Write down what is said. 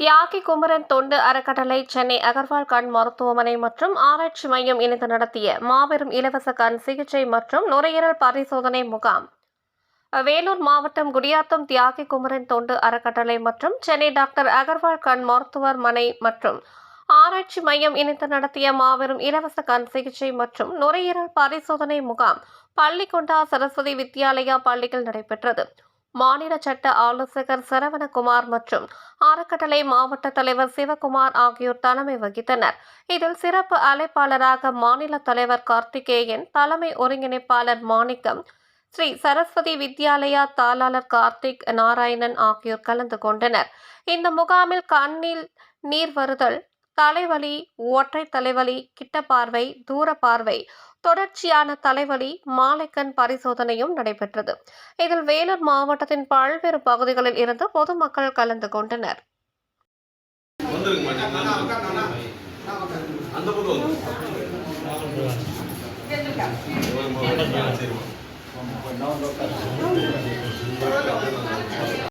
தியாகி குமரன் தொண்டு அறக்கட்டளை, சென்னை அகர்வால் கண் மருத்துவமனை மற்றும் ஆராய்ச்சி மையம் இணைந்து நடத்திய மாபெரும் இலவச கண் சிகிச்சை மற்றும் நுரையீரல் பரிசோதனை முகாம். வேலூர் மாவட்டம் குடியாத்தம் தியாகி குமரன் தொண்டு அறக்கட்டளை மற்றும் சென்னை டாக்டர் அகர்வால் கண் மருத்துவமனை மற்றும் ஆராய்ச்சி மையம் இணைந்து நடத்திய மாபெரும் இலவச கண் சிகிச்சை மற்றும் நுரையீரல் பரிசோதனை முகாம் பள்ளிகொண்டா சரஸ்வதி வித்யாலயா பள்ளியில் நடைபெற்றது. மாநில சட்ட ஆலோசகர் சரவணகுமார் மற்றும் அறக்கட்டளை மாவட்ட தலைவர் சிவகுமார் ஆகியோர் தலைமை வகித்தனர். இதில் சிறப்பு அழைப்பாளராக மாநில தலைவர் கார்த்திகேயன், தலைமை ஒருங்கிணைப்பாளர் மாணிக்கம், ஸ்ரீ சரஸ்வதி வித்யாலயா தாளாளர் கார்த்திக் நாராயணன் ஆகியோர் கலந்து கொண்டனர். இந்த முகாமில் கண்ணில் நீர் வருதல், தலைவலி, ஒற்றை தலைவலி, கிட்ட பார்வை, தூர பார்வை, தொடர்ச்சியான தலைவலி, மாலைக்கண் பரிசோதனையும் நடைபெற்றது. இதில் வேலூர் மாவட்டத்தின் பல்வேறு பகுதிகளில் இருந்து பொதுமக்கள் கலந்து கொண்டனர்.